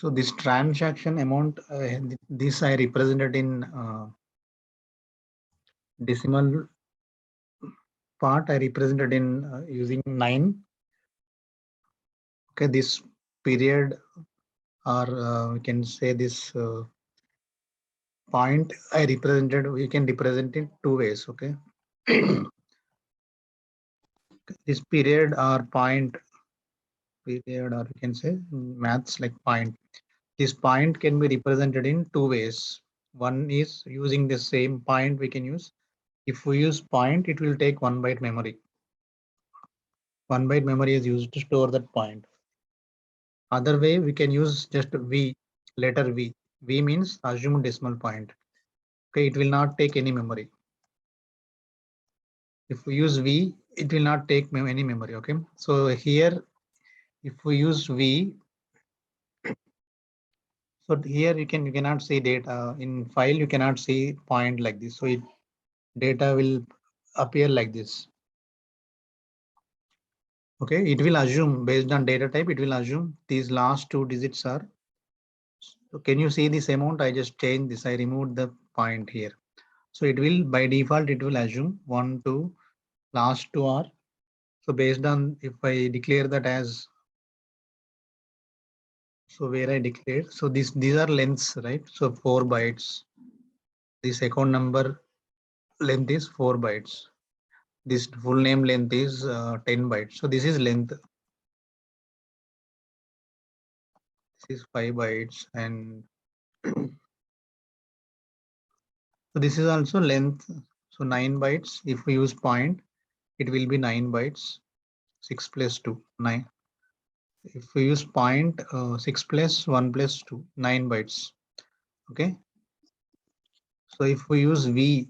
So this transaction amount, this I represented in decimal part. I represented in using 9. Okay, this period, or we can say this point I represented, we can represent in 2 ways. Okay. This period or point, period, or we can say maths like point. This point can be represented in 2 ways. One is using the same point we can use. If we use point, it will take 1 byte memory. 1 byte memory is used to store that point. Other way, we can use just V, letter V. V means assumed decimal point. Okay, it will not take any memory. If we use V, it will not take any memory. Okay, so here, if we use V, so here you cannot see data in file. You cannot see point like this. So data will appear like this. Okay, it will assume based on data type. It will assume these last 2 digits are. So can you see this amount? I just changed this. I removed the point here. So it will, by default, it will assume 1, 2, last 2 are. So based on, if I declare that as, so where I declared, so these are lengths, right? So 4 bytes. This account number length is 4 bytes. This full name length is 10 bytes. So this is length. This is 5 bytes, and so this is also length. So 9 bytes. If we use point, it will be 9 bytes. 6 plus 2, 9. If we use point, 6 plus 1 plus 2, 9 bytes. Okay. So if we use V,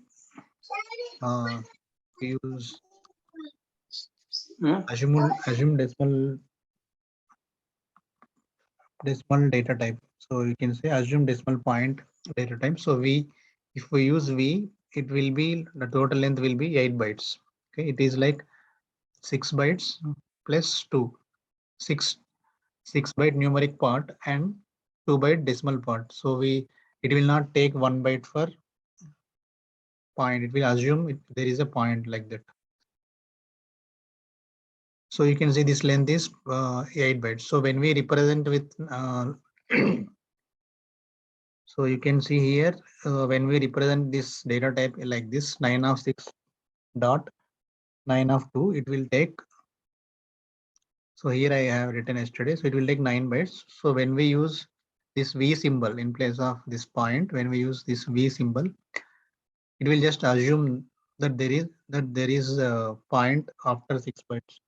we use assume decimal data type. So you can say assume decimal point data type. So if we use V, it will be, the total length will be 8 bytes. Okay, it is like 6 bytes plus 2, 6 byte numeric part and 2 byte decimal part. So it will not take 1 byte for point. It will assume there is a point like that. So you can see this length is 8 bytes. So when we represent with so you can see here, when we represent this data type like this, 9 of 6 dot 9 of 2, it will take. So here I have written yesterday, so it will take 9 bytes. So when we use this V symbol in place of this point, when we use this V symbol, it will just assume that there is a point after 6 bytes.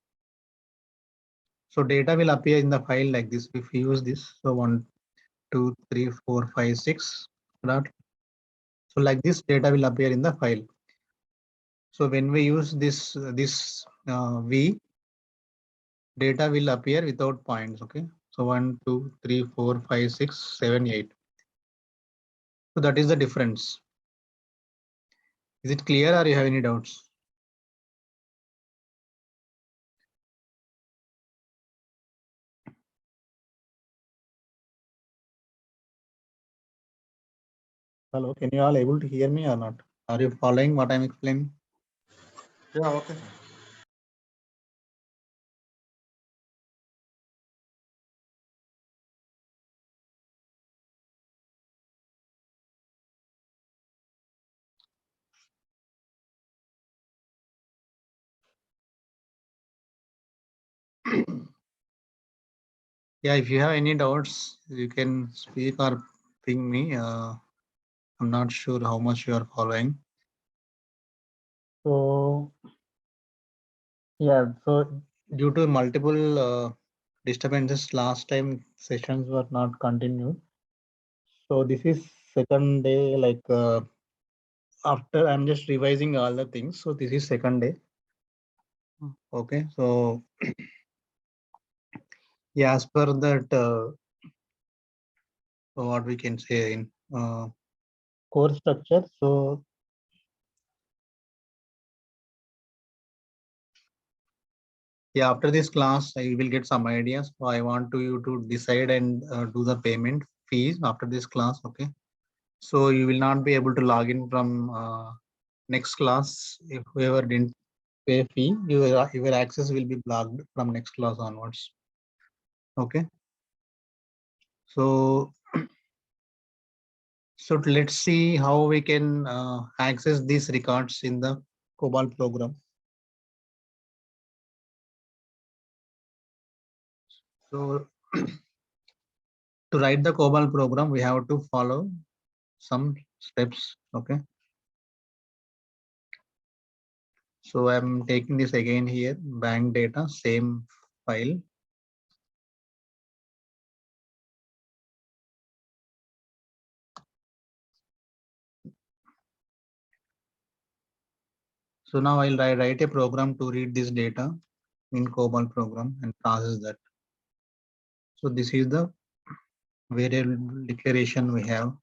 So data will appear in the file like this if we use this. So 1, 2, 3, 4, 5, 6 dot. So like this data will appear in the file. So when we use this V, data will appear without points. Okay. So 1, 2, 3, 4, 5, 6, 7, 8. So that is the difference. Is it clear or you have any doubts? Hello, can you all able to hear me or not? Are you following what I'm explaining? Yeah, okay. Yeah, if you have any doubts, you can speak or ping me. I'm not sure how much you are following. So yeah, so due to multiple disturbances, last time sessions were not continued. So this is second day, like after I'm just revising all the things. So this is second day. Okay, so yeah, as per that, what we can say in course structure. So Yeah, after this class, I will get some ideas. So I want to you to decide and do the payment fees after this class. Okay. So you will not be able to log in from next class if whoever didn't pay fee. Your access will be blocked from next class onwards. Okay. So so let's see how we can access these records in the COBOL program. So to write the COBOL program, we have to follow some steps. Okay. So I'm taking this again here, bank data, same file. So now I'll write a program to read this data in COBOL program and process that. So this is the variable declaration we have.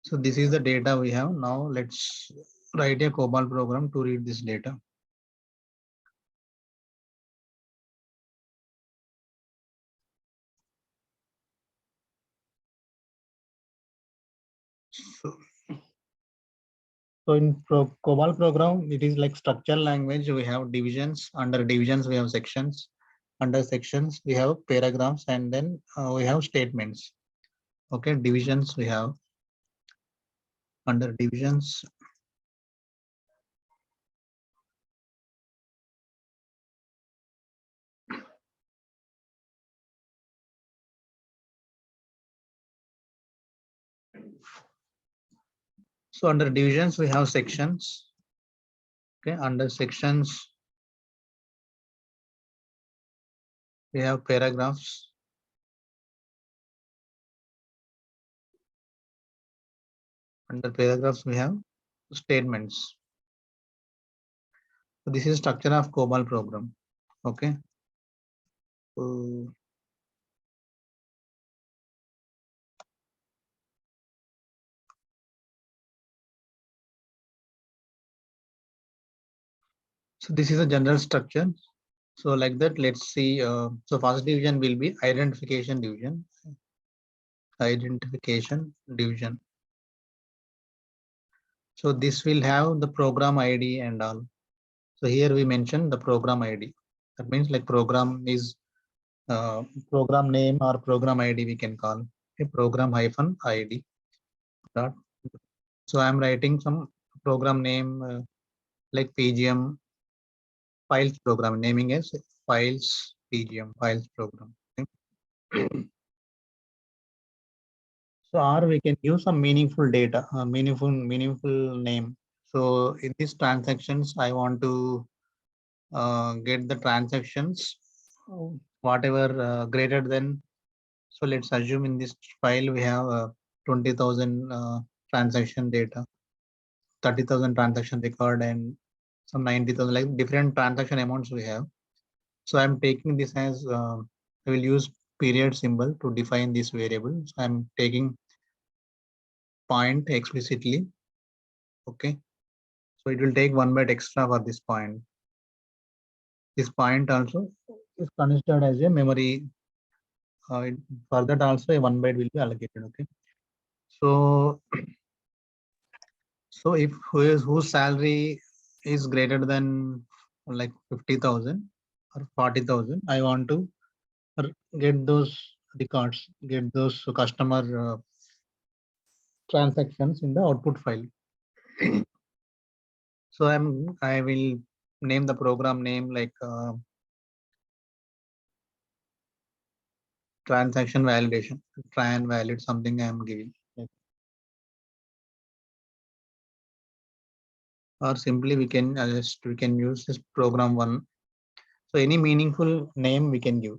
So this is the data we have. Now let's write a COBOL program to read this data. So, so in COBOL program, it is like structured language. We have divisions. Under divisions, we have sections. Under sections, we have paragraphs, and then we have statements. Okay, divisions we have. Under divisions, so under divisions we have sections. Okay, under sections we have paragraphs. Under paragraphs we have statements. So this is structure of COBOL program. Okay. So this is a general structure. So like that, let's see. So first division will be identification division. Identification division. So this will have the program ID and all. So here we mention the program ID. That means like program is program name or program ID we can call a program hyphen ID. Dot. So I'm writing some program name like PGM files program, naming as files PGM files program. So or we can use some meaningful data, meaningful name. So in these transactions, I want to get the transactions whatever greater than. So let's assume in this file we have 20,000 transaction data, 30,000 transaction record, and some 90,000, like different transaction amounts we have. So I'm taking this as I will use period symbol to define this variable. So I'm taking point explicitly. Okay. So it will take 1 byte extra for this point. This point also is considered as a memory. For that also a 1 byte will be allocated. Okay. So so if whose salary is greater than like 50,000 or 40,000, I want to get those records, get those customer transactions in the output file. So I will name the program name like transaction validation. Try and validate something I am giving. Or simply we can use this program one. So any meaningful name we can give.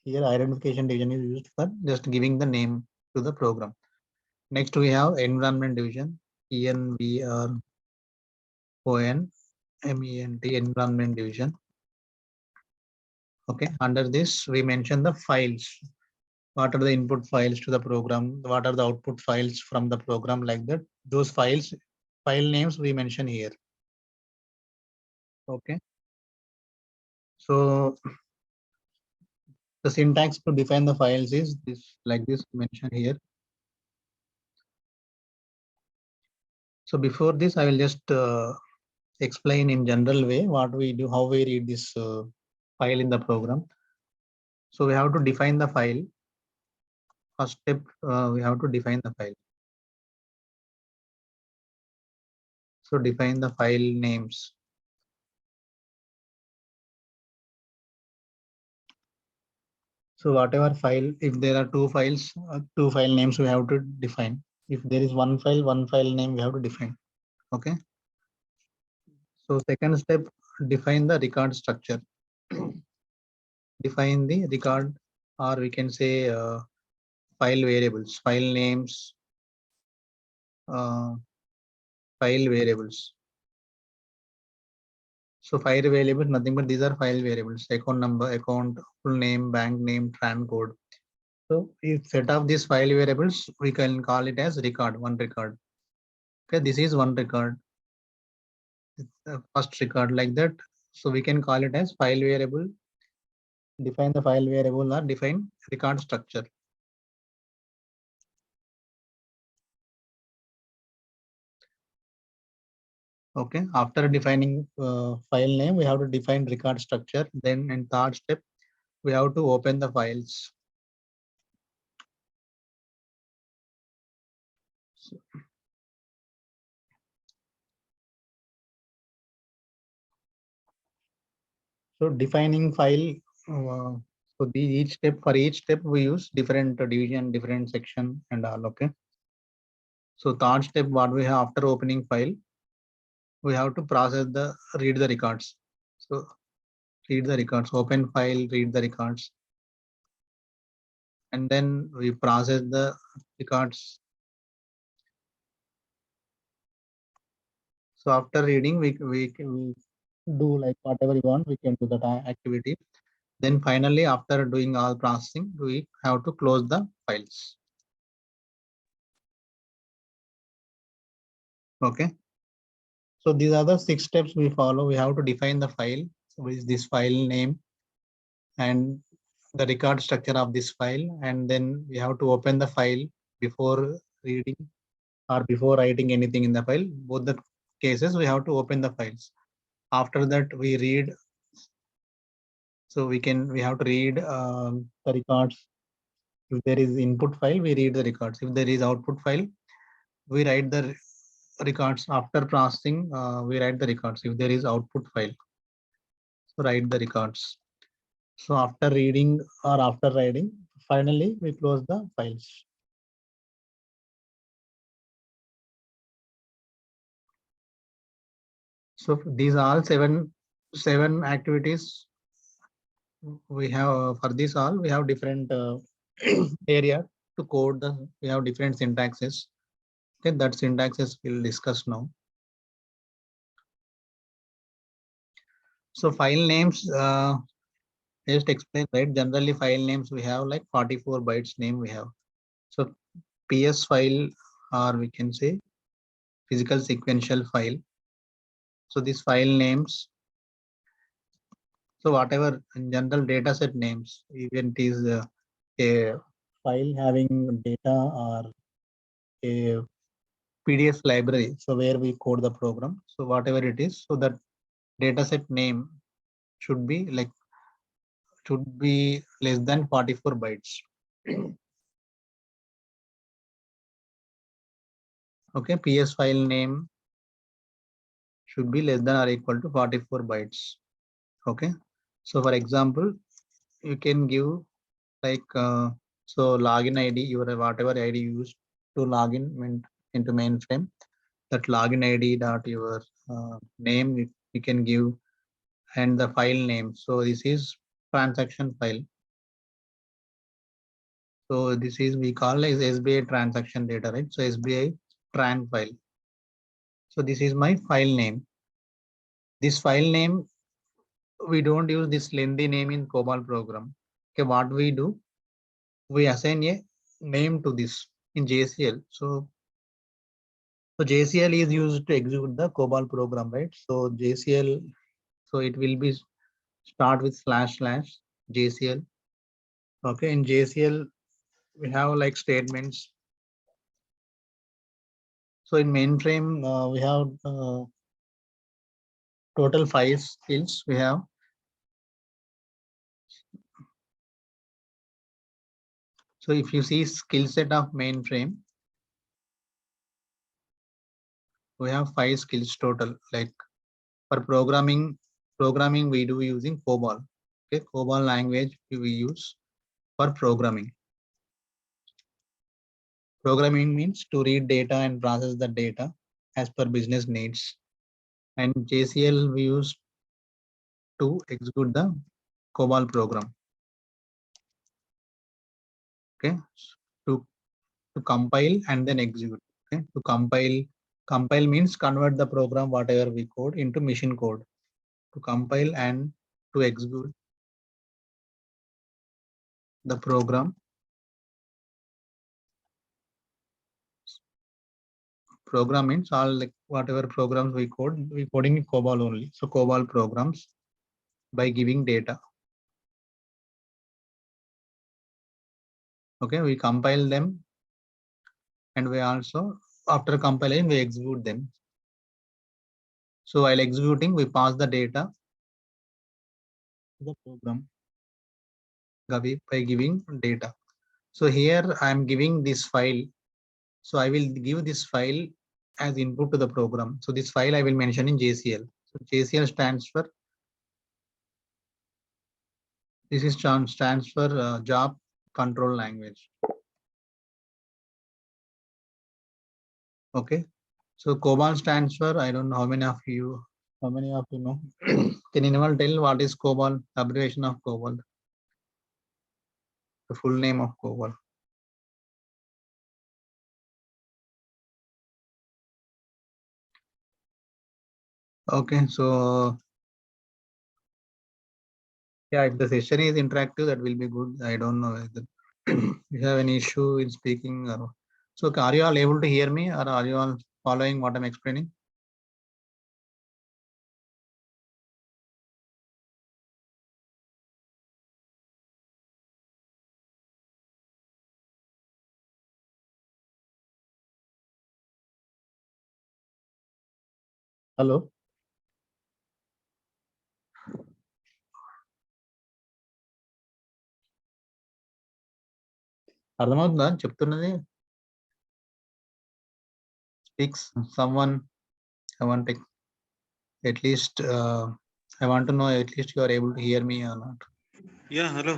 Here identification division is used for just giving the name to the program. Next we have environment division. ENVRON MENT environment division. Okay, under this we mention the files. what are the input files to the program, what are the output files from the program, like that. Those files, file names we mention here. Okay. So the syntax to define the files is this, like this mentioned here. So before this, I will just explain in general way what we do, how we read this file in the program. So we have to define the file. First step, we have to define the file. So define the file names. So whatever file, if there are two files, two file names we have to define. If there is one file name we have to define. Okay. So second step, define the record structure. Define the record, or we can say file variables, file names, file variables. So file variables, nothing but these are file variables: account number, account, full name, bank name, tran code. So if set of these file variables, we can call it as record, one record. Okay, this is one record. It's the first record, like that. So we can call it as file variable. Define the file variable or define record structure. Okay, after defining file name, we have to define record structure. Then in third step, we have to open the files. So defining file, so each step, for each step we use different division, different section and all. Okay. So third step, what we have after opening file, we have to process the read the records. So read the records, open file, read the records, and then we process the records. So after reading, we can do like whatever you want, we can do that activity. Then finally, after doing all processing, we have to close the files. Okay. So these are the 6 steps we follow. We have to define the file, which is this file name and the record structure of this file. And then we have to open the file before reading or before writing anything in the file. Both the cases, we have to open the files. After that, we read. So we have to read the records. If there is input file, we read the records. If there is output file, we write the records. After processing, we write the records. If there is output file, so write the records. So after reading or after writing, finally we close the files. So these are all seven activities we have. For this all, we have different area to code the. We have different syntaxes. Okay, that syntaxes we'll discuss now. So file names, just explain, right? Generally file names we have like 44 bytes name we have. So PS file, or we can say physical sequential file. So these file names, so whatever in general data set names, even it is a file having data or a PDF library, so where we code the program. So whatever it is, so that data set name should be less than 44 bytes. Okay, PS file name should be less than or equal to 44 bytes. Okay, so for example, you can give like so login ID, your whatever ID you use to log in into mainframe, that login ID dot your name you can give, and the file name. So this is transaction file. So this is we call as SBI transaction data, right? So SBI tran file. So this is my file name. This file name, we don't use this lengthy name in COBOL program. Okay, what we do, we assign a name to this in JCL. So JCL is used to execute the COBOL program, right? So JCL, so it will be start with / JCL. Okay, in JCL we have like statements. So in mainframe we have total 5 skills we have. So if you see skill set of mainframe, we have 5 skills total. Like for programming we do using COBOL. Okay, COBOL language we use for programming. Programming means to read data and process the data as per business needs. And JCL we use to execute the COBOL program. Okay, to compile and then execute. Okay, to compile means convert the program whatever we code into machine code. To compile and to execute the program. Program means all like whatever programs we coding in COBOL only. So COBOL programs by giving data. Okay, we compile them and we also after compiling we execute them. So while executing we pass the data to the program by giving data. So here I am giving this file. So I will give this file as input to the program. So this file I will mention in JCL. So JCL stands for stands for job control language. Okay. So COBOL stands for, I don't know how many of you know. Can anyone tell what is COBOL? Abbreviation of COBOL. The full name of COBOL. Okay, so yeah, if the session is interactive, that will be good. I don't know whether you have any issue in speaking. So are you all able to hear me, or are you all following what I'm explaining? Hello. అర్థమవుతుందా చెప్తున్నది? Speaks someone. I want to at least I want to know at least you are able to hear me or not. Yeah, hello.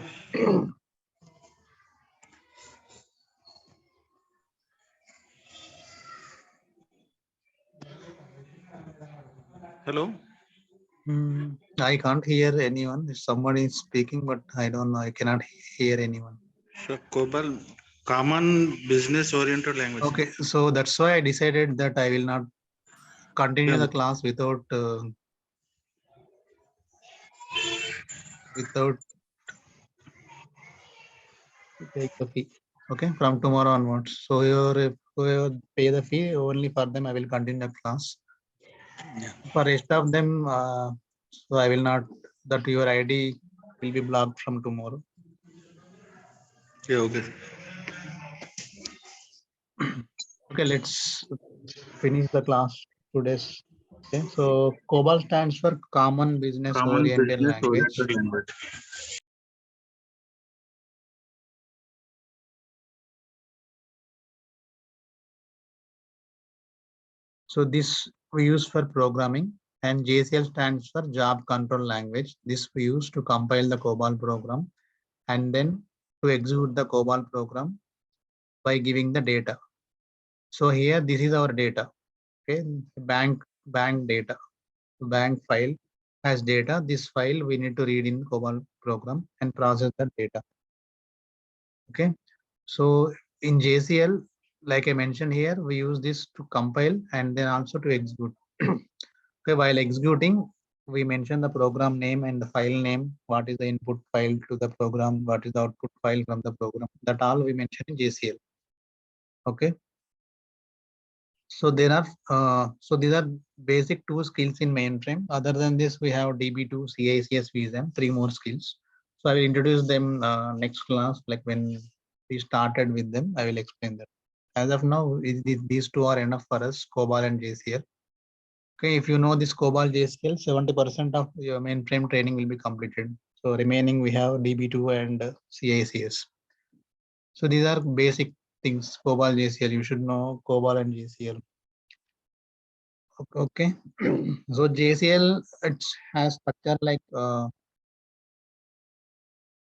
Hello. I can't hear anyone. If someone is speaking, but I don't know. I cannot hear anyone. So COBOL, common business oriented language. Okay, so that's why I decided that I will not continue Yeah. the class without take the fee. Okay, from tomorrow onwards. So whoever pay the fee, only for them I will continue the class. Yeah. For rest of them, so I will not. That your ID will be blocked from tomorrow. Yeah, okay. Okay, let's finish the class today's. Okay, so COBOL stands for Common Business Common Oriented business Language. oriented language. So this we use for programming, and JCL stands for Job Control Language. This we use to compile the COBOL program and then to execute the COBOL program by giving the data. So here this is our data. Okay, bank data, bank file has data. This file we need to read in COBOL program and process the data. Okay, so in JCL, like I mentioned here, we use this to compile and then also to execute. Okay, while executing, we mention the program name and the file name, what is the input file to the program, what is the output file from the program. That all we mention in JCL. Okay. So there are so these are basic two skills in mainframe. Other than this, we have DB2, CICS, VSM, three more skills. So I will introduce them next class, like when we started with them, I will explain that. As of now, these two are enough for us, COBOL and JCL. Okay, if you know this COBOL JCL, 70% of your mainframe training will be completed. So remaining we have DB2 and CICS. So these are basic things, COBOL JCL. You should know COBOL and JCL. Okay. So JCL it has structure like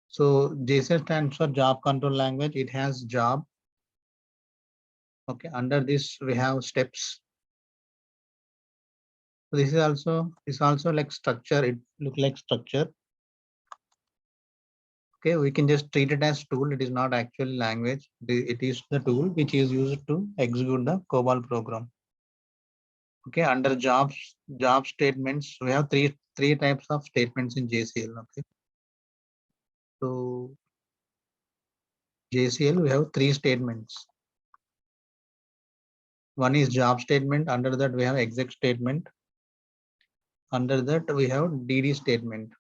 so JCL stands for job control language. It has job. Okay. Under this we have steps. So this also like structure. It look like structure. Okay, we can just treat it as tool. It is not actually language. It is the tool which is used to execute the COBOL program. Okay, under job statements, we have three types of statements in JCL. Okay, so JCL we have three statements. One is job statement. Under that we have exec statement. Under that we have DD statement.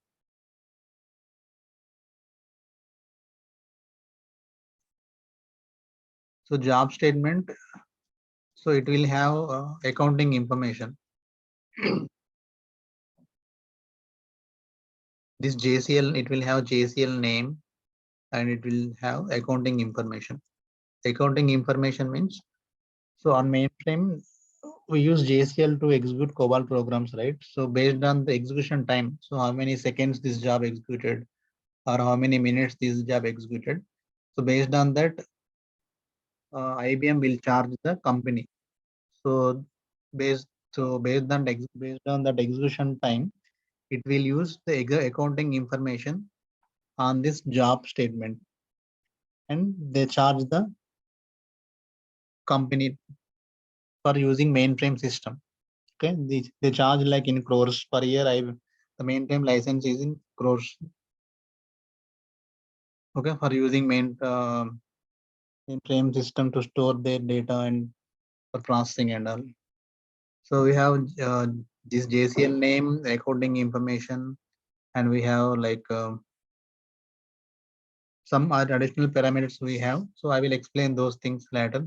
So job statement. So it will have accounting information. This JCL, it will have JCL name and it will have accounting information. Accounting information means, so on mainframe, we use JCL to execute COBOL programs, right? So based on the execution time, so how many seconds this job executed or how many minutes this job executed. So based on that, IBM will charge the company. So based based on that execution time, it will use the accounting information on this job statement, and they charge the company for using mainframe system. Okay, they charge like in crores per year. The mainframe license is in crores. Okay, for using mainframe system to store their data and for processing and all. So we have this JCL name, accounting information, and we have like some additional parameters we have. So I will explain those things later.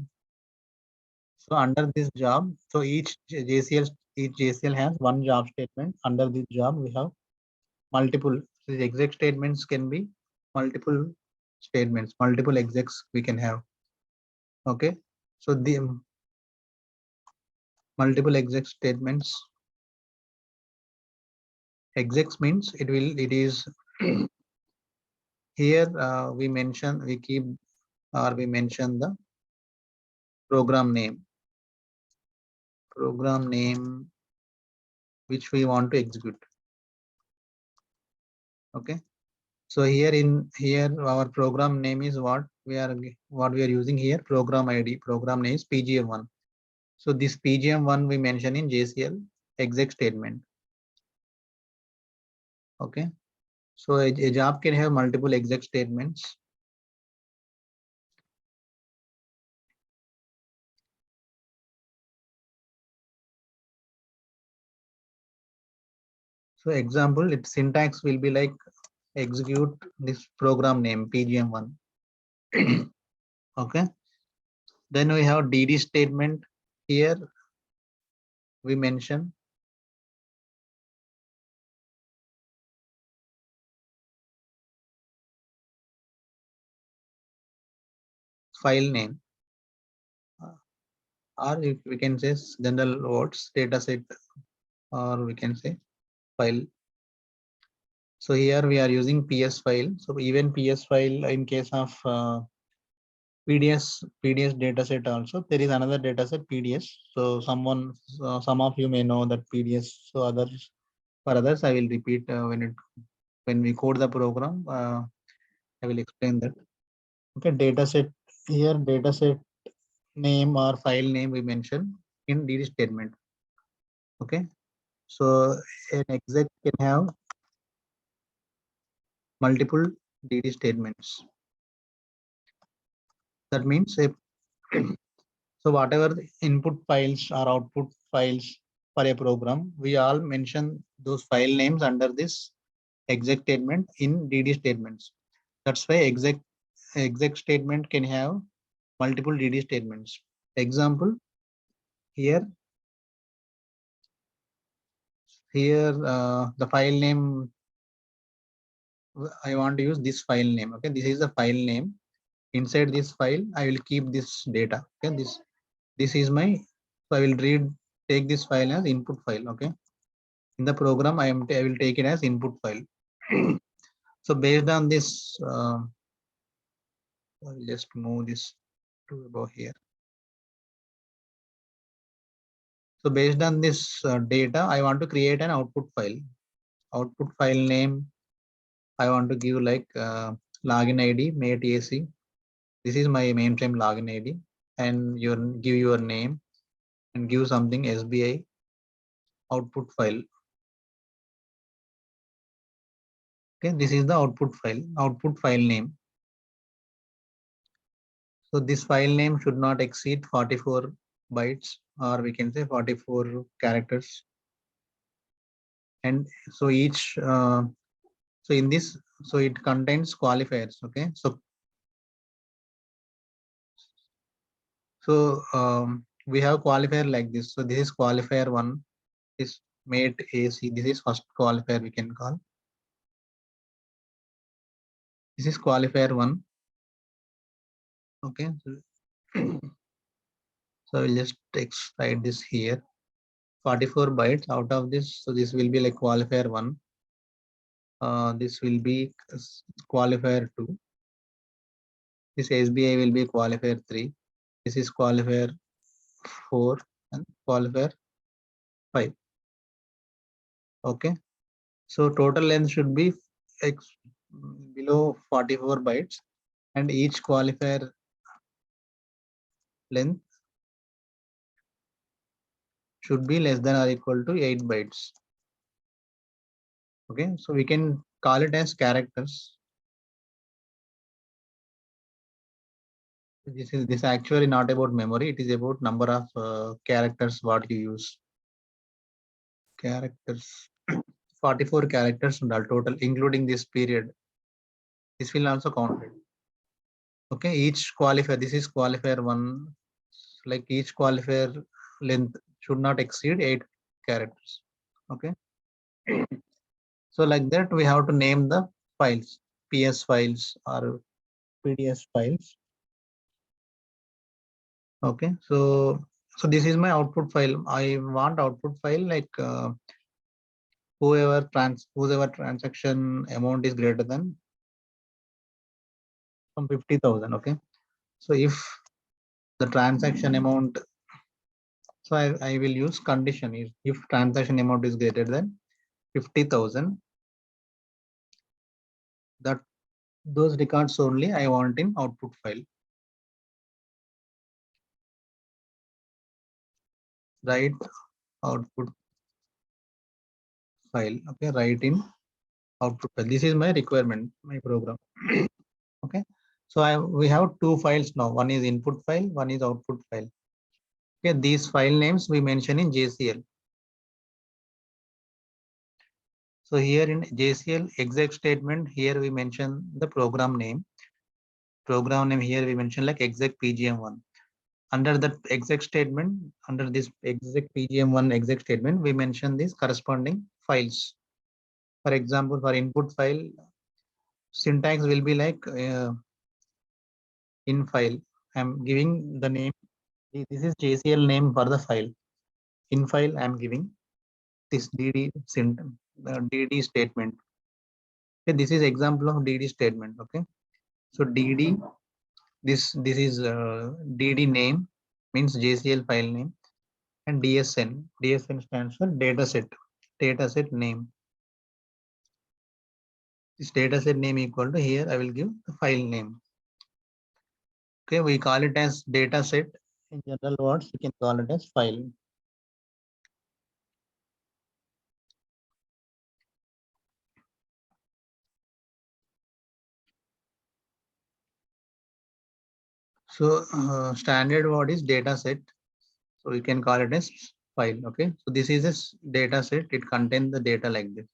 So under this job, so each JCL has one job statement. Under this job, we have multiple. So the exec statements can be multiple statements, multiple execs we can have. Okay, so the multiple exec statements. Execs means it is here we mention we keep or we mention the program name which we want to execute. Okay, so here our program name is what we are using here. Program ID, program name is PGM1. So this PGM1 we mention in JCL exec statement. Okay, so a job can have multiple exec statements. So example, its syntax will be like execute this program name PGM1. Okay, then we have DD statement. Here we mention file name, or if we can say general words, dataset, or we can say file. So here we are using PS file. So even PS file in case of PDS dataset also, there is another dataset PDS. So some of you may know that PDS. So for others I will repeat when we code the program. I will explain that. Okay, dataset here, dataset name or file name we mention in DD statement. Okay, So an exec can have multiple DD statements. That means a so whatever the input files or output files for a program, we all mention those file names under this exec statement in DD statements. That's why exec statement can have multiple DD statements. Example here the file name I want to use this file name. Okay, this is the file name. Inside this file, I will keep this data. Okay, this is my so I will take this file as input file. Okay, in the program I will take it as input file. So based on this, I'll just move this to about here. So based on this data, I want to create an output file. Output file name I want to give like login ID mate AC. This is my mainframe login ID, and give your name and give something SBI output file. Okay, this is the output file name. So this file name should not exceed 44 bytes, or we can say 44 characters. And so so in this, so it contains qualifiers. Okay, so we have qualifier like this. So this is qualifier one, is mate AC. This is first qualifier we can call. This is qualifier one. Okay, so we'll just write this here. 44 bytes out of this, so this will be like qualifier one. This will be qualifier two. This SBI will be qualifier three. This is qualifier four and qualifier five. Okay, so total length should be below 44 bytes, and each qualifier length should be less than or equal to 8 bytes. Okay, so we can call it as characters. This actually not about memory, it is about number of characters what you use. Characters 44 characters total, including this period. This will also count it. Okay, each qualifier, this is qualifier one, like each qualifier length should not exceed 8 characters. Okay, so like that we have to name the files, PS files or PDS files. Okay, so this is my output file. I want output file like whoever transaction amount is greater than from 50,000. Okay, so if the transaction amount, so I will use condition is if transaction amount is greater than 50,000, that those records only I want in output file. Write output file. Okay, write in output file. This is my requirement, my program. Okay, so we have two files now. One is input file, one is output file. Okay, these file names we mention in JCL. So here in JCL exec statement, here we mention the program name. Program name here we mention like exec PGM1. Under that exec statement, under this exec PGM1 exec statement, we mention these corresponding files. For example, for input file, syntax will be like in file. I'm giving the name. This is JCL name for the file. In file, I'm giving this DD statement. Okay, this is example of DD statement. Okay, so DD, this is DD name means JCL file name, and DSN stands for dataset name. This dataset name equal to, here I will give the file name. Okay, we call it as dataset. In general words, we can call it as file. So standard word is data set. So you can call it as file. Okay. So this is a data set. It contains the data like this.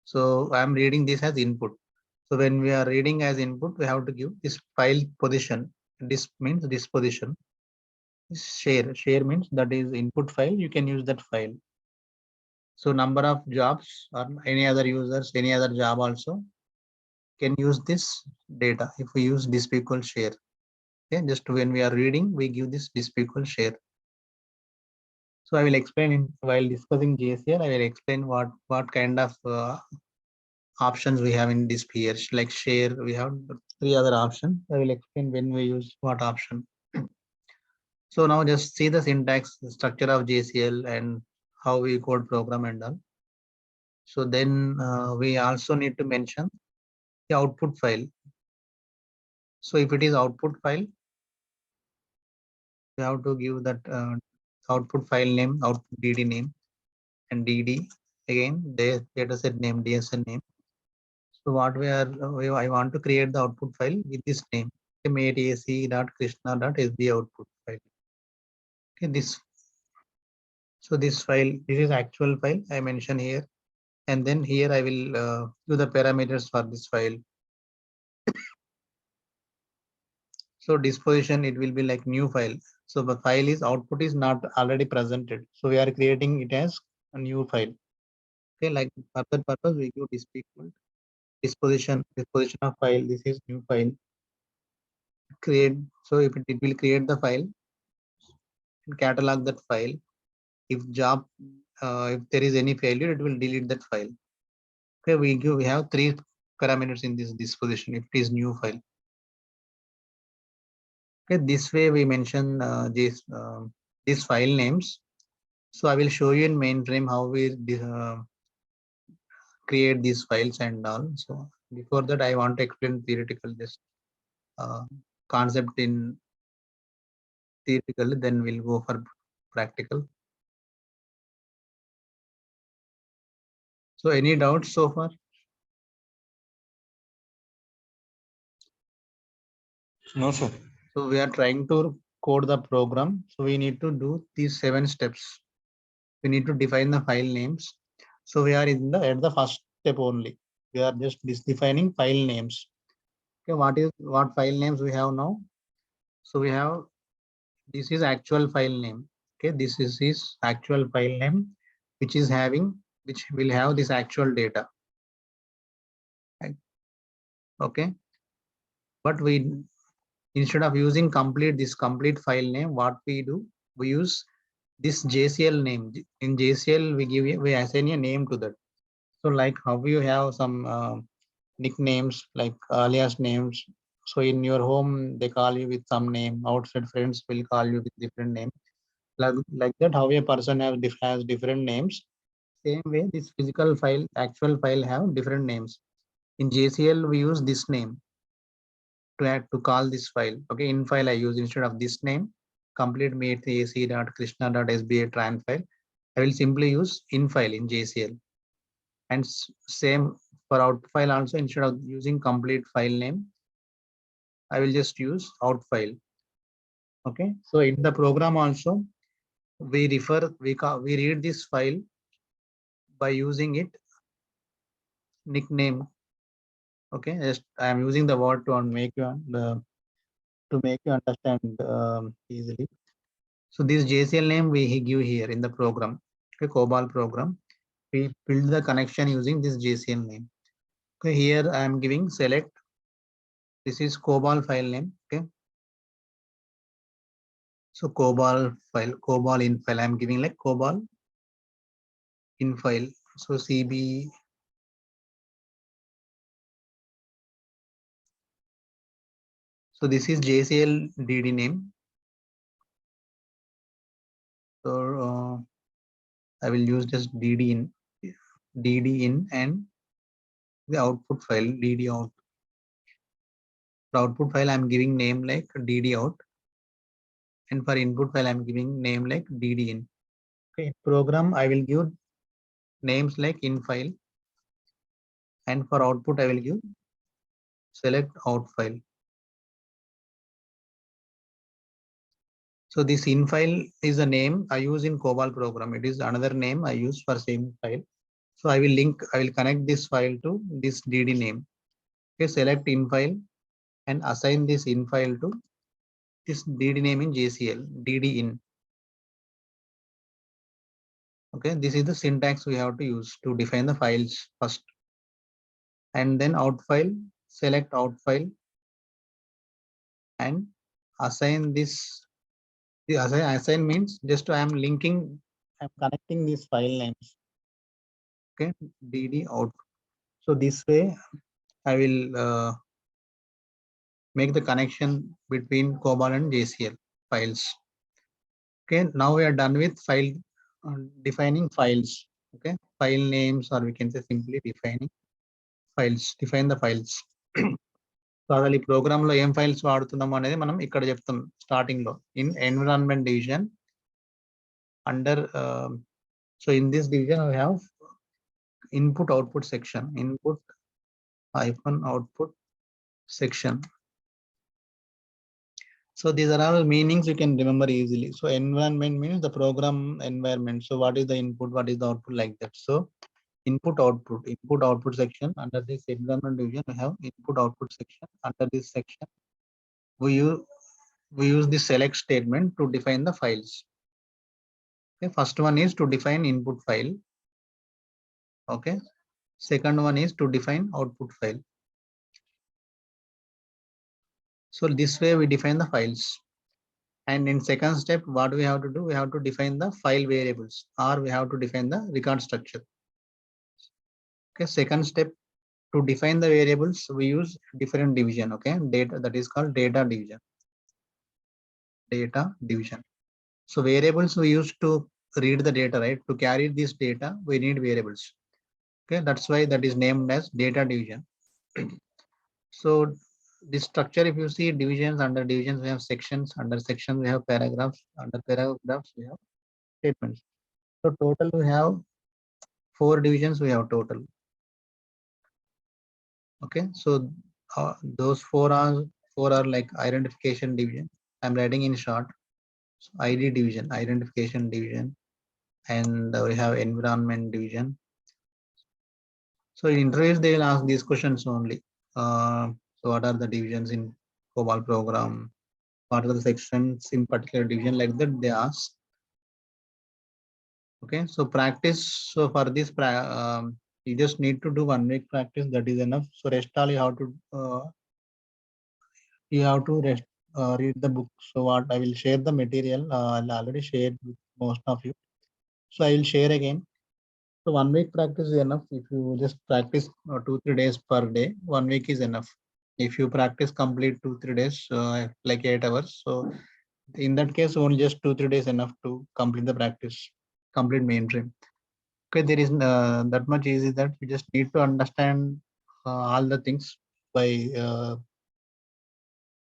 So I'm reading this as input. So when we are reading as input, we have to give this file position. This means this position. Share. Share means that is input file. You can use that file. So number of jobs or any other users, any other job also can use this data. If we use this equal share. Okay, just when we are reading, we give this equal share. So I will explain while discussing JSL, I will explain what kind of options we have in this here. Like share, we have three other options. I will explain when we use what option. So now just see the syntax, the structure of JCL and how we code program and all. So then we also need to mention the output file. So if it is output file, we have to give that output file name, output DD name, and DD again, the dataset name, DSN name. So what I want to create the output file with this name, matac.krishna.sb output file. Okay, this so this file, this is actual file I mentioned here, and then here I will do the parameters for this file. So disposition, it will be like new file. So the file is output is not already presented. So we are creating it as a new file. Okay, like for that purpose, we give disposition of file. This is new file. Create. So if it will create the file and catalog that file. If job, if there is any failure, it will delete that file. Okay, we have three parameters in this disposition. If it is new file. Okay, this way we mention these file names. So I will show you in mainframe how we create these files and all. So before that, I want to explain theoretical this uh, concept in theoretical. Then we'll go for practical. So any doubts so far? No, sir. So we are trying to code the program. So we need to do these 7 steps. We need to define the file names. So we are in the at the first step only. We are just defining file names. Okay, what file names we have now? So we have, this is actual file name. Okay, this is his actual file name, which will have this actual data. Right? Okay, but we, instead of using this complete file name, what we do, we use this JCL name. In JCL, we assign a name to that. So like how you have some nicknames like alias names. So in your home, they call you with some name. Outside friends will call you with different name. Like that, how a person has different names. Same way, this physical file, actual file have different names. In JCL, we use this name to call this file. Okay, in file I use instead of this name, complete matac.krishna.sba tran file. I will simply use in file in JCL. And same for out file also, instead of using complete file name, I will just use out file. Okay, so in the program also, we read this file by using it nickname. Okay, just I am using the word to make you understand easily. So this JCL name we give here in the program. Okay, COBOL program. We build the connection using this JCL name. Okay, here I am giving select. This is COBOL file name. Okay. So COBOL in file. I am giving like COBOL in file. So CB. So this is JCL DD name. So I will use just DD in and the output file DD out. For output file, I'm giving name like DD out, and for input file, I'm giving name like DD in. Okay, program I will give names like in file, and for output I will give select out file. So this in file is a name I use in COBOL program. It is another name I use for same file. So I will connect this file to this DD name. Okay, select in file and assign this in file to this DD name in JCL, DD in. Okay, this is the syntax we have to use to define the files first. And then out file, select out file and assign this. The assign means just I am linking, I'm connecting these file names. Okay, DD out. So this way I will make the connection between COBOL and JCL files. Okay, now we are done with file defining files. Okay, file names, or we can say simply defining files. Define the files. So అసలు ఈ programme లో ఏం files వాడుతున్నాం అనేది మనం ఇక్కడ చెప్తాం starting లో in environment division under so in this division we have input output section input output section. So these are all meanings you can remember easily. So environment means the program environment. So what is the input, what is the output, like that. So input output section. Under this environment division we have input output section. Under this section we use the select statement to define the files. Okay, first one is to define input file. Okay, second one is to define output file. So this way we define the files. And in second step, what we have to do, we have to define the file variables, or we have to define the record structure. Okay, second step, to define the variables, we use different division. Okay, data, that is called data division. Data division. So variables we use to read the data, right? To carry this data, we need variables. Okay, that's why that is named as data division. So this structure, if you see divisions, under divisions we have sections, under sections we have paragraphs, under paragraphs we have statements. So total we have 4 divisions we have total. Okay, so those four are like identification division. I'm writing in short. So ID division, identification division, and we have environment division. So in interviews they will ask these questions only. So what are the divisions in COBOL program? What are the sections in particular division, like that they ask. Okay, so practice. So for this you just need to do 1 week practice, that is enough. So rest all you have to read the book. So what I will share the material, I'll already shared with most of you. So I will share again. So 1 week practice is enough. If you just practice 2-3 days per day, 1 week is enough. If you practice complete 2-3 days, like 8 hours, so in that case only just 2-3 days enough to complete the practice, complete mainframe. Okay, there is that much easy, that you just need to understand all the things by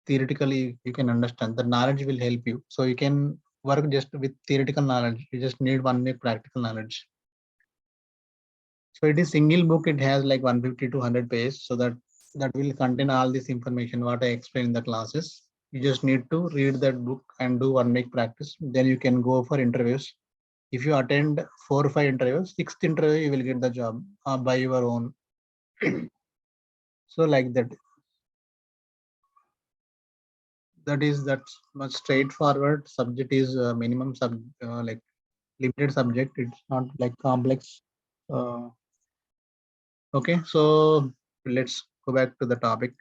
theoretically. You can understand, the knowledge will help you. So you can work just with theoretical knowledge, you just need 1 week practical knowledge. So it is single book, it has like 150 to 100 pages, so that will contain all this information what I explained in the classes. You just need to read that book and do 1 week practice, then you can go for interviews. If you attend 4 or 5 interviews, 6th interview you will get the job by your own. So like that, that's much straightforward. Subject is minimum like limited subject, it's not like complex. Okay, so let's go back to the topic.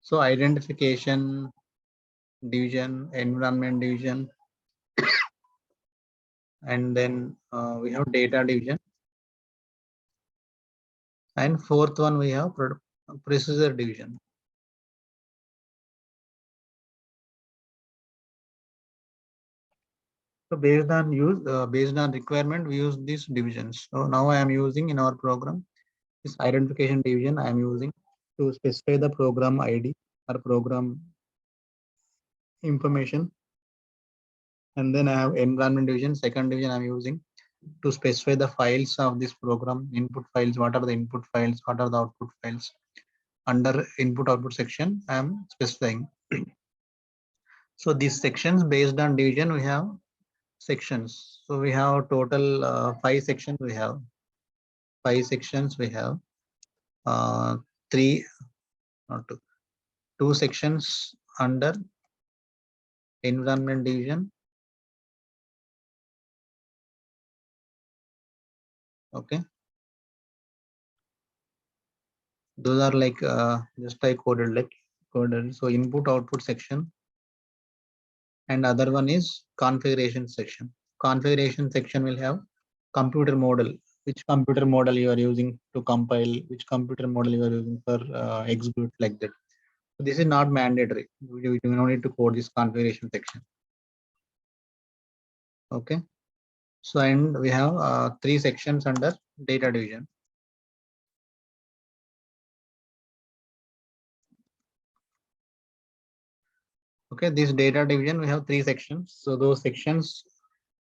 So identification division, environment division, and then we have data division, and fourth one we have procedure division. So based on requirement, we use these divisions. So now I am using in our program this identification division. I am using to specify the program ID or program information. And then I have environment division. Second division I'm using to specify the files of this program, input files, what are the input files, what are the output files. Under input output section I am specifying. So these sections based on division, we have sections. So we have total 5 sections. We have 5 sections. We have three, not two, 2 sections under environment division. Okay. Those are like just I coded like coded. So input output section, and other one is configuration section. Configuration section will have computer model, which computer model you are using to compile, which computer model you are using for execute, like that. So this is not mandatory. We do not need to code this configuration section. Okay. So and we have 3 sections under data division. Okay, this data division we have 3 sections. So those sections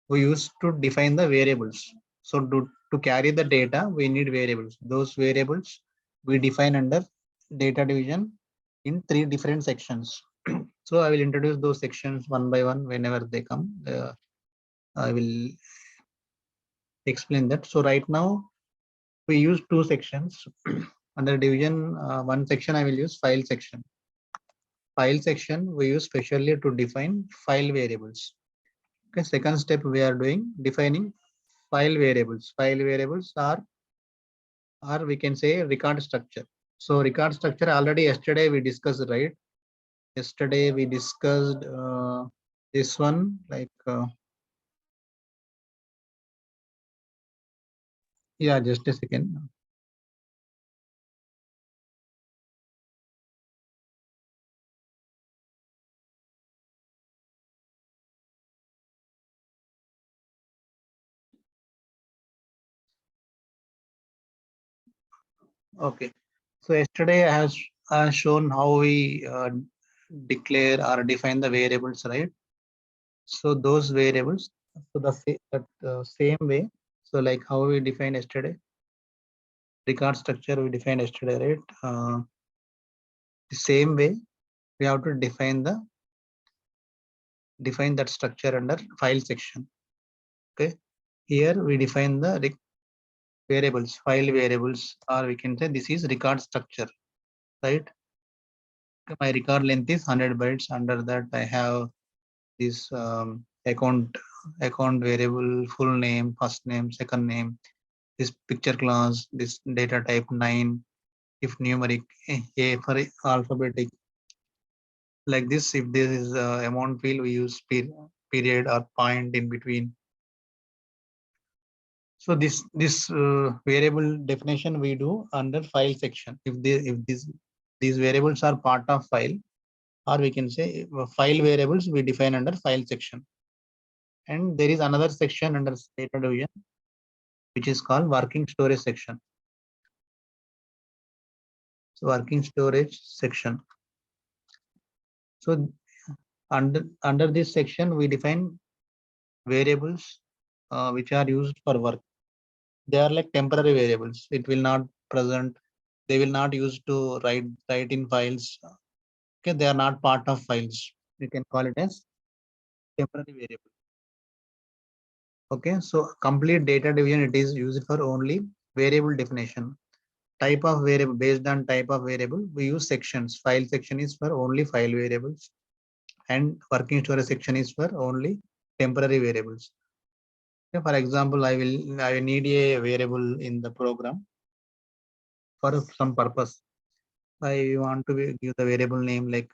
we use to define the variables. So to carry the data, we need variables. Those variables we define under data division in 3 different sections. So I will introduce those sections one by one whenever they come. I will explain that. So right now we use 2 sections under division. One section I will use file section. File section we use specially to define file variables. Okay, second step we are doing defining file variables. File variables are, or we can say record structure. So record structure already yesterday we discussed, right? Yesterday we discussed this one, like yeah, just a second. Okay. So yesterday I have shown how we declare or define the variables, right? So those variables, so that same way. So like how we defined yesterday, record structure we defined yesterday, right? The same way we have to define that structure under file section. Okay. Here we define the variables, file variables, or we can say this is record structure, right? My record length is 100 bytes. Under that I have this account variable, full name, first name, second name, this picture class, this data type 9, if numeric, A for alphabetic, like this. If this is amount field, we use period or point in between. So this variable definition we do under file section. If these variables are part of file, or we can say file variables we define under file section. And there is another section under data division, which is called working storage section. So working storage section. So under this section, we define variables which are used for work. They are like temporary variables. It will not present. They will not use to write in files. Okay, they are not part of files. We can call it as temporary variable. Okay, so complete data division, it is used for only variable definition. Type of variable, based on type of variable, we use sections. File section is for only file variables, and working storage section is for only temporary variables. Okay, for example, I need a variable in the program for some purpose. I want to give the variable name like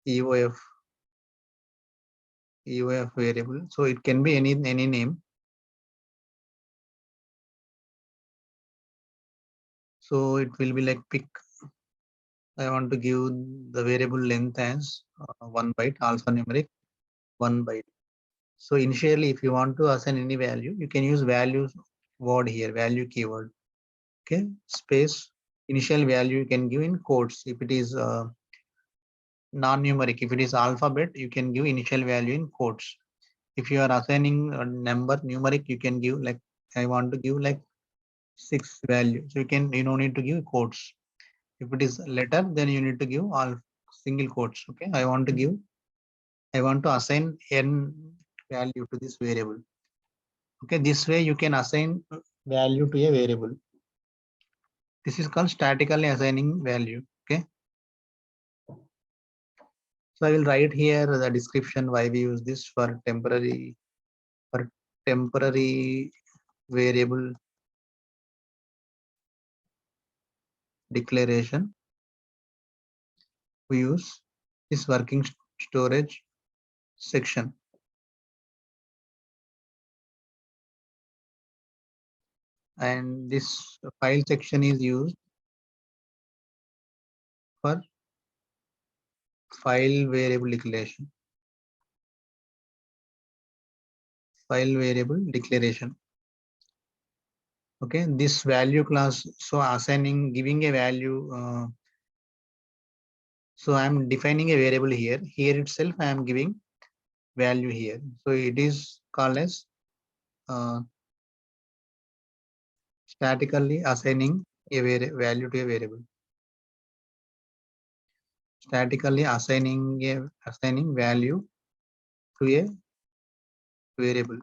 EOF variable. So it can be any name. So it will be like pick. I want to give the variable length as 1 byte, alphanumeric 1 byte. So initially, if you want to assign any value, you can use values word here, value keyword. Okay, space initial value you can give in quotes. If it is non-numeric, if it is alphabet, you can give initial value in quotes. If you are assigning a number numeric, you can give like I want to give like 6 value. So you don't need to give quotes. If it is letter, then you need to give all single quotes. Okay, I want to assign n value to this variable. Okay, this way you can assign value to a variable. This is called statically assigning value. Okay, so I will write here the description why we use this for temporary variable declaration. We use this working storage section, and this file section is used for file variable declaration. File variable declaration. Okay, this value class, so giving a value, so I am defining a variable here itself I am giving value here, so it is called as statically assigning a value to a variable. Statically assigning value to a variable.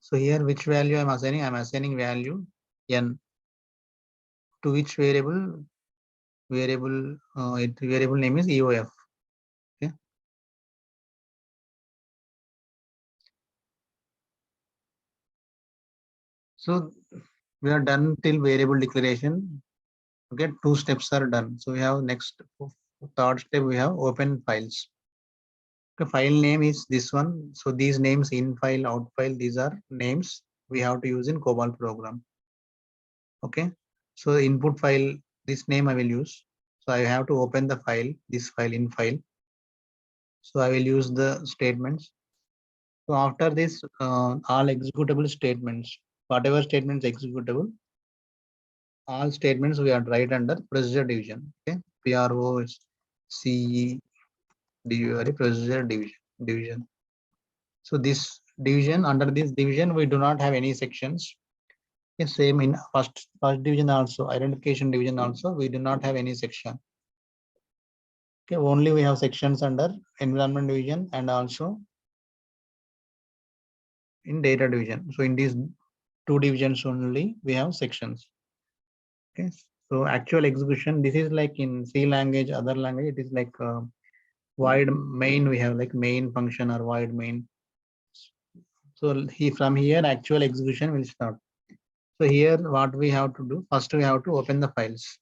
So here which value I'm assigning value n to which variable variable name is EOF. Okay, so we are done till variable declaration. Okay, 2 steps are done. So we have next third step, we have open files. The file name is this one. So these names, in file, out file, these are names we have to use in COBOL program. Okay, so input file, this name I will use. So I have to open the file, this file, in file. So I will use the statements. So after this, all executable statements, whatever statements executable, all statements we are write under procedure division. Okay, PROCE procedure division. So this division, under this division, we do not have any sections. Okay, same in first division also, identification division also, we do not have any section. Okay, only we have sections under environment division and also in data division. So in these 2 divisions only we have sections. Okay, so actual execution, this is like in C language, other language, it is like void main, we have like main function or void main. So from here actual execution will start. So here what we have to do, first we have to open the files.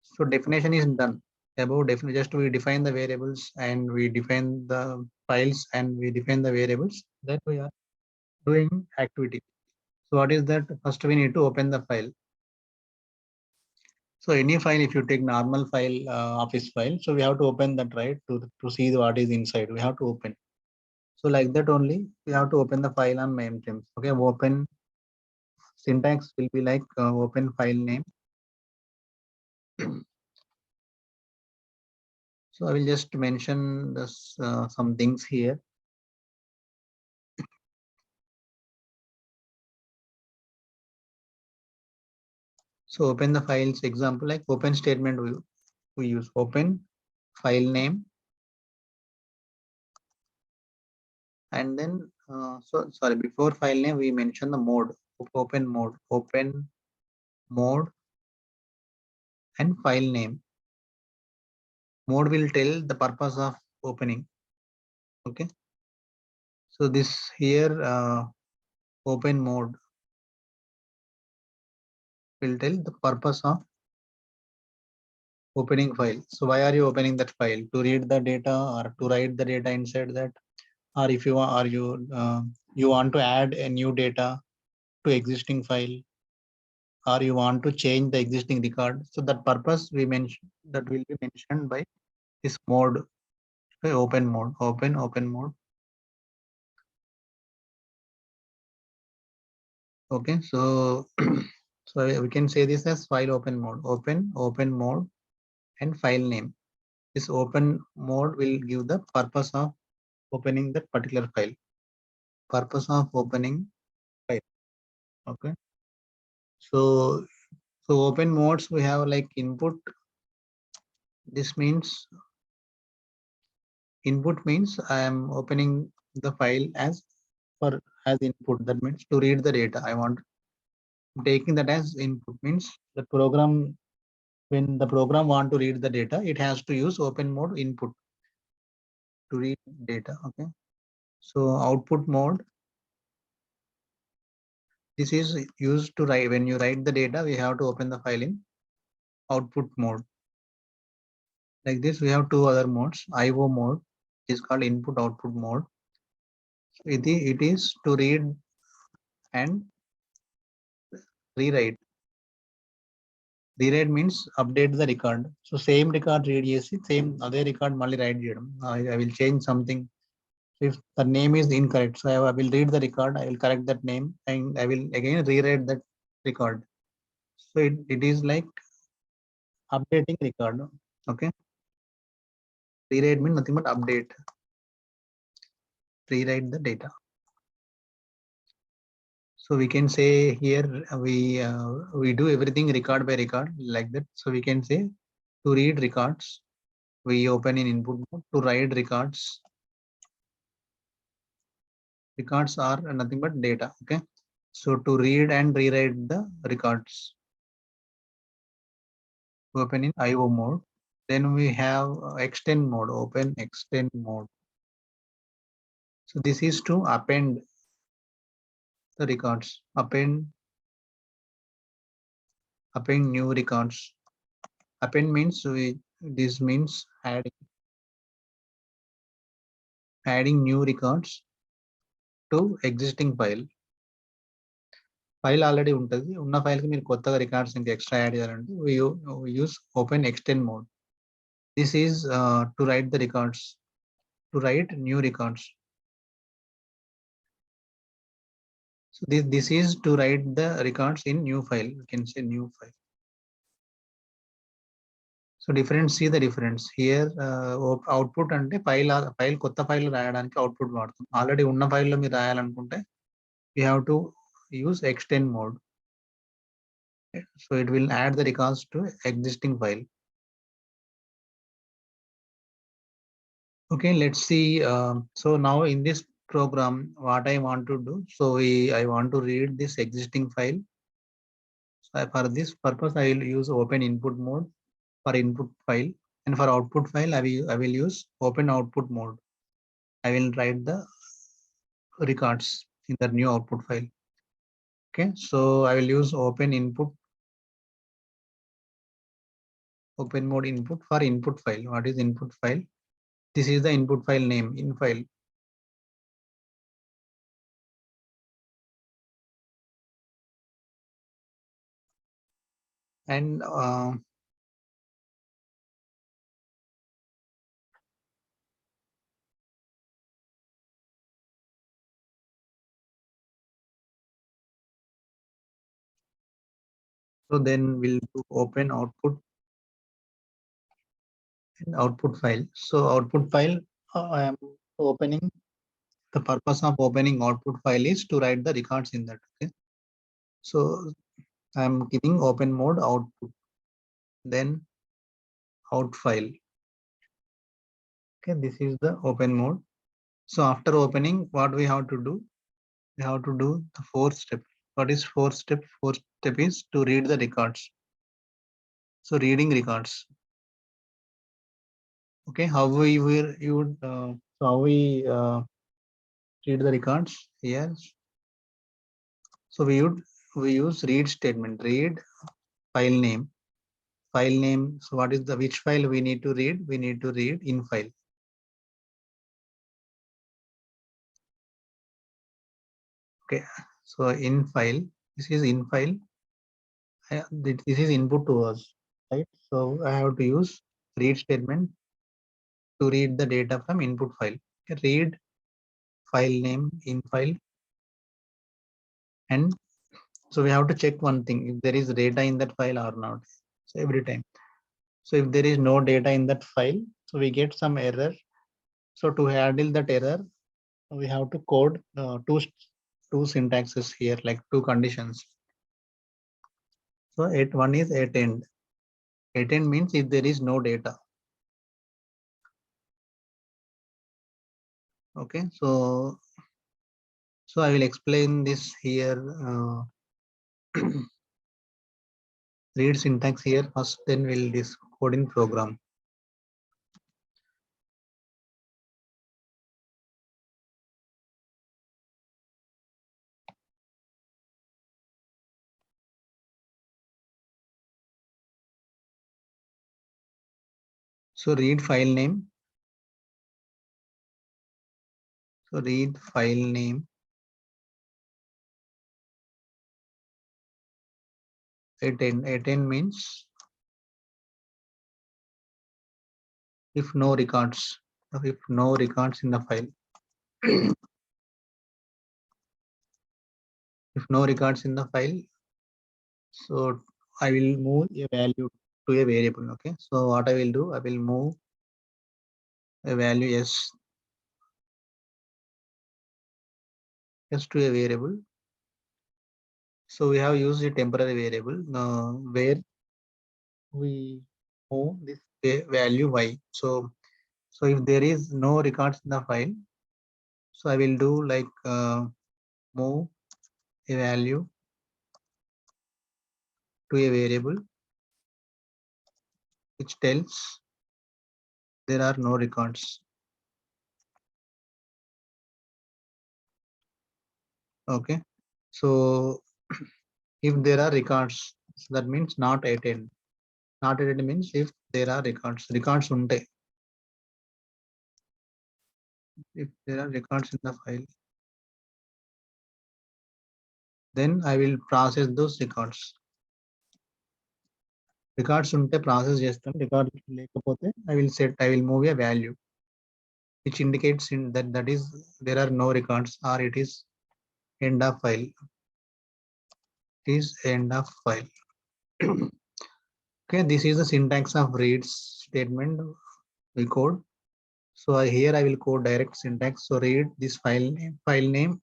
So definition is done. Above definition, just we define the variables and we define the files and we define the variables that we are doing activity. So what is that? First we need to open the file. So any file, if you take normal file, office file, so we have to open that, right? To see what is inside, we have to open. So like that only, we have to open the file on Mainframes. Okay, open syntax will be like open file name. So I will just mention this, some things here. So open the files, example like open statement, we use open file name, and then so sorry, before file name we mention the mode, open mode and file name. Mode will tell the purpose of opening. Okay, so this here open mode will tell the purpose of opening file. So why are you opening that file? To read the data or to write the data inside that, or if you are you want to add a new data to existing file, or you want to change the existing record. So that purpose we mentioned, that will be mentioned by this mode. Okay, open mode, open mode. Okay, so so we can say this as file open mode, open mode and file name. This open mode will give the purpose of opening that particular file. Purpose of opening file. Okay, so open modes we have like input, This means input means I am opening the file as input. That means to read the data. I want taking that as input means the program, when the program want to read the data, it has to use open mode input to read data. Okay. So output mode, this is used to write. When you write the data, we have to open the file in output mode. Like this, we have two other modes. IO mode is called input output mode. So it is to read and rewrite. Rewrite means update the record. So same record read చేసి same other record మళ్ళీ write చేయడం. I will change something. So if the name is incorrect, so I will read the record, I will correct that name, and I will again rewrite that record. So it is like updating record. Okay. Rewrite means nothing but update. Rewrite the data. So we can say here we do everything record by record like that. So we can say to read records, we open in input mode. To write records, records are nothing but data. Okay. So to read and rewrite the records, open in IO mode. Then we have extend mode, open extend mode. So this is to append the records, append new records. Append means this means adding new records to existing file. File already ఉంటుంది, ఉన్న ఫైల్కి మీరు కొత్తగా records ఇంకా extra add చేయాలంటే we use open extend mode. This is to write the records, to write new records. So this is to write the records in new file. You can say new file. So difference, see the difference here. Output అంటే file కొత్త file రాయడానికి output వాడుతాం. Already ఉన్న ఫైల్లో మీరు రాయాలనుకుంటే you have to use extend mode. So it will add the records to existing file. Okay, let's see. So now in this program, what I want to do, so I want to read this existing file. So for this purpose, I will use open input mode for input file, and for output file, I will use open output mode. I will write the records in the new output file. Okay, so I will use open mode input for input file. What is input file? This is the input file name, in file. And so then we'll do open output and output file. So output file, I am opening. The purpose of opening output file is to write the records in that. Okay. So I am giving open mode output, then out file. Okay, this is the open mode. So after opening, what we have to do? We have to do the fourth step. What is fourth step? Fourth step is to read the records. So reading records. Okay, how we will you would so how we read the records here? So we use read statement. Read file name. File name. So what is the which file we need to read? We need to read in file. Okay, so in file, this is in file. This is input to us, right? So I have to use read statement to read the data from input file. Okay, read file name in file, and so we have to check one thing, if there is data in that file or not. So every time. So if there is no data in that file, so we get some error. So to handle that error, we have to code two syntaxes here, like two conditions. So one is at end. At end means if there is no data. Okay, so I will explain this here. Read syntax here first, then we'll this coding program. So read file name. So read file name. 18 means if no records, if no records in the file. If no records in the file, so I will move a value to a variable. Okay, so what I will do, I will move a value s to a variable. So we have used a temporary variable where we move this value y. So if there is no records in the file, so I will do like move a value to a variable which tells there are no records. Okay, so if there are records, that means not attend. Not attend means if there are records. Records unte. If there are records in the file, then I will process those records. Records unte process chestam. Record lekapothe I will move a value which indicates in that is there are no records or it is end of file. It is end of file. Okay, this is the syntax of read statement we code. So here I will code direct syntax. So read this file name.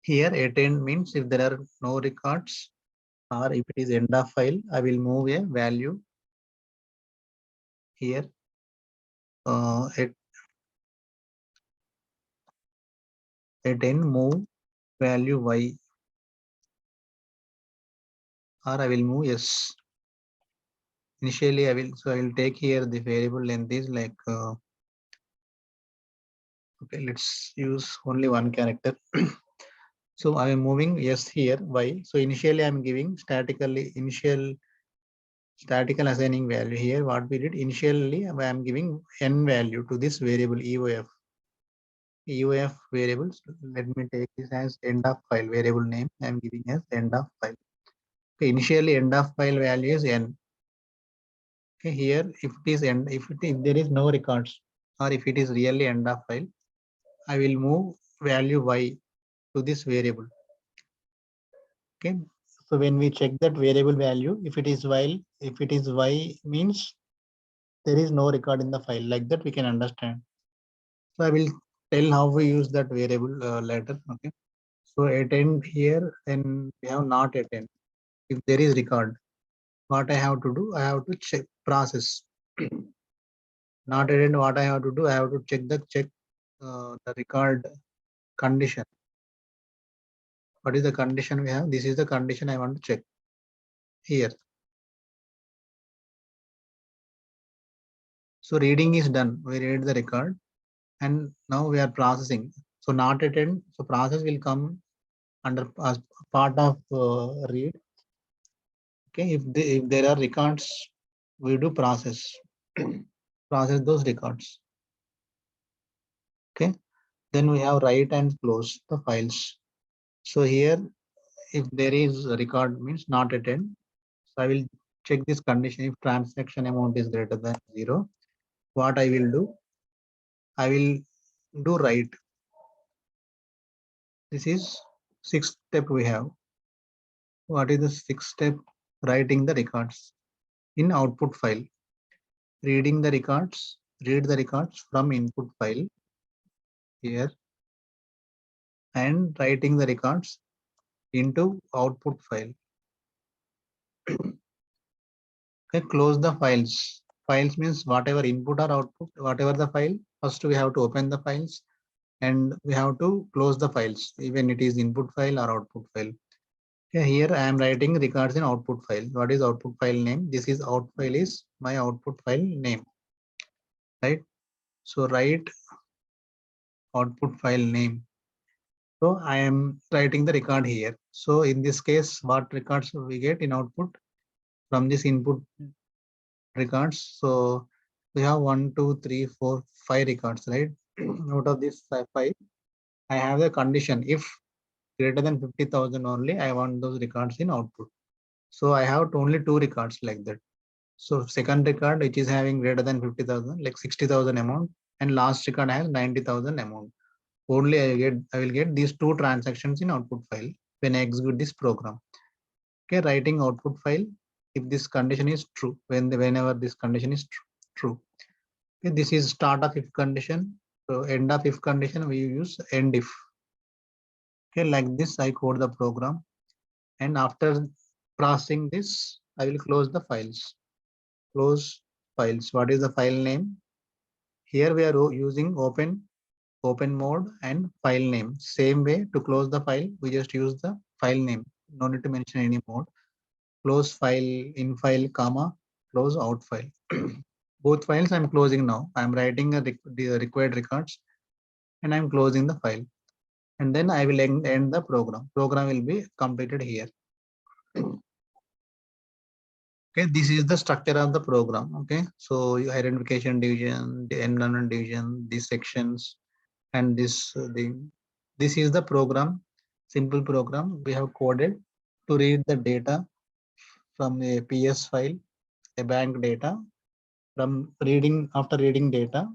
Here attend means if there are no records or if it is end of file, I will move a value here. Attend move value y, or I will move yes. Initially I will take here the variable length is like okay, let's use only one character. So I am moving yes here y. So initially I am giving statical assigning value. Here what we did initially I am giving n value to this variable EOF variables. Let me take this as end of file variable name. I am giving as end of file. Okay, initially end of file value is n. Okay, here if it is end, if there is no records or if it is really end of file, I will move value y to this variable. Okay, so when we check that variable value, if it is y means there is no record in the file. Like that we can understand. So I will tell how we use that variable later. Okay, so attend here, then we have not attend. If there is record, what I have to do, I have to check process. Not attend, what I have to do, I have to check the record condition. What is the condition we have? This is the condition I want to check here. So reading is done. We read the record and now we are processing. So not attend. So process will come under as part of read. Okay, if there are records, we do process those records. Okay, then we have write and close the files. So here, if there is a record means not attend. So I will check this condition if transaction amount is greater than 0. What I will do, I will do write. This is sixth step we have. What is the sixth step? Writing the records in output file. Reading the records, read the records from input file here and writing the records into output file. Okay, close the files. Files means whatever input or output, whatever the file, first we have to open the files and we have to close the files, even it is input file or output file. Okay, here I am writing records in output file. What is output file name? This is out file is my output file name, right? So write output file name. So I am writing the record here. So in this case, what records we get in output from this input records? So we have 1, 2, 3, 4, 5 records, right? Out of this five, I have the condition if greater than 50,000 only, I want those records in output. So I have only two records like that. So second record which is having greater than 50,000, like 60,000 amount, and last record has 90,000 amount. Only I will get these two transactions in output file when I execute this program. Okay, writing output file if this condition is true, whenever this condition is true. Okay, this is start of if condition. So end of if condition we use end if. Okay, like this I code the program, and after processing this I will close the files. Close files. What is the file name? Here we are using open mode and file name. Same way to close the file, we just use the file name. No need to mention any mode. Close file, in file, comma, close out file. Both files I'm closing now. I'm writing the required records and I'm closing the file. And then I will end the program. Program will be completed here. Okay, this is the structure of the program. Okay, so identification division, the environment division, these sections, and this this is the program, simple program we have coded to read the data from a PS file, a bank data. From reading, after reading data,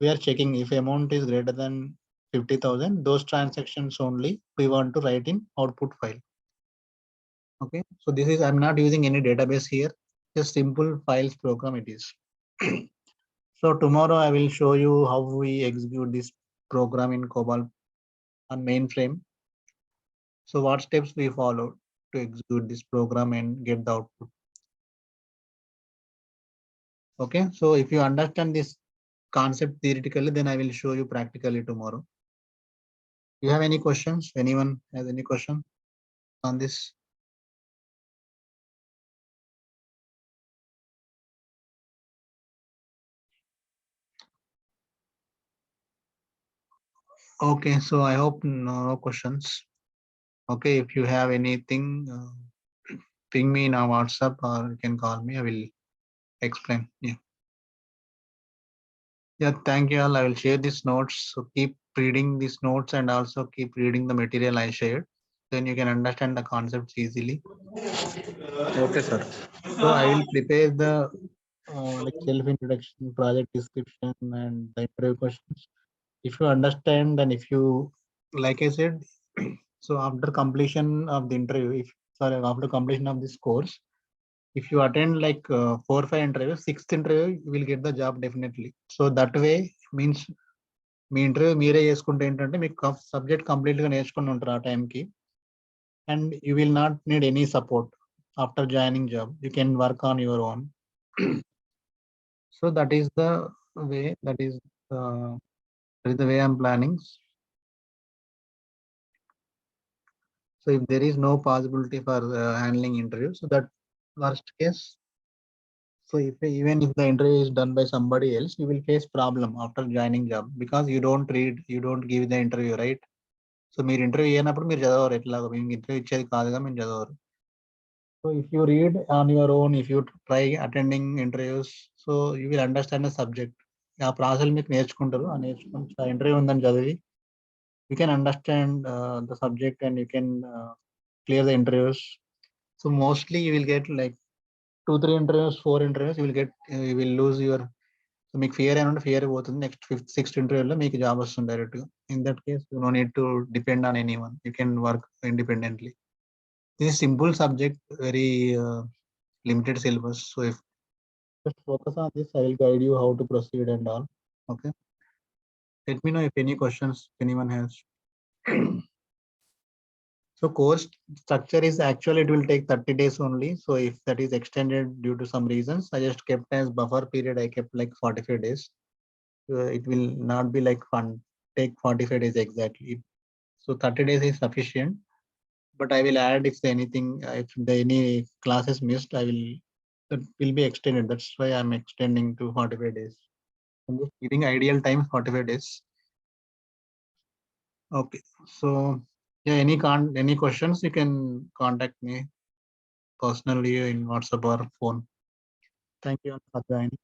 we are checking if amount is greater than 50,000, those transactions only we want to write in output file. Okay, so this is, I'm not using any database here, just simple files program it is. So tomorrow I will show you how we execute this program in COBOL on mainframe. So what steps we follow to execute this program and get the output. Okay, so if you understand this concept theoretically, then I will show you practically tomorrow. You have any questions? Anyone has any question on this? Okay, so I hope no questions. Okay, if you have anything, ping me in our WhatsApp or you can call me. I will explain. Yeah. Yeah, thank you all. I will share these notes. So keep reading these notes and also keep reading the material I shared. Then you can understand the concepts easily. Okay, sir. So I will prepare the like self-introduction, project description, and the interview questions. If you understand and if you, like I said, so after completion of the interview, if sorry, after completion of this course, if you attend like 4 5 interviews, sixth interview you will get the job definitely. So that way means me interview మీరే చేసుకుంటే ఏంటంటే మీకు subject complete గా నేర్చుకుని ఉంటారు ఆ టైంకి and you will not need any support after joining job you can work on your own. So that is the way, that is the way I'm planning. So if there is no possibility for handling interview, so that worst case, so if even if the interview is done by somebody else, you will face problem after joining job because you don't read, you don't give the interview, right? So మీరు interview అయినప్పుడు మీరు చదవరు, ఎట్లాగో మేము interview ఇచ్చేది కాదుగా మేము చదవరు. So if you read on your own, if you try attending interviews, so you will understand the subject. ఆ ప్రాసెస్ మీకు నేర్చుకుంటారు, ఆ నేర్చుకుని ఇంటర్వ్యూ ఉందని చదివి you can understand the subject and you can clear the interviews. So mostly you will get like 2 3 interviews, 4 interviews, you will get you will lose your, so మీకు fear ఏమంటే fear పోతుంది. Next fifth sixth ఇంటర్వ్యూలో మీకు job వస్తుంది direct గా. In that case you know need to depend on any one, you can work independently. This is simple subject, very limited syllabus. So if just focus on this, I will guide you how to proceed and all. Okay. Let me know if any questions anyone has. So course structure is actually it will take 30 days only. So if that is extended due to some reasons, I just kept as buffer period. I kept like 45 days. It will not be like fun. Take 45 days exactly. So 30 days is sufficient. But I will add if anything, if any classes missed, I will that will be extended. That's why I'm extending to 45 days. I'm just giving ideal time 45 days. Okay. So yeah, any questions you can contact me personally in WhatsApp or phone. Thank you for joining.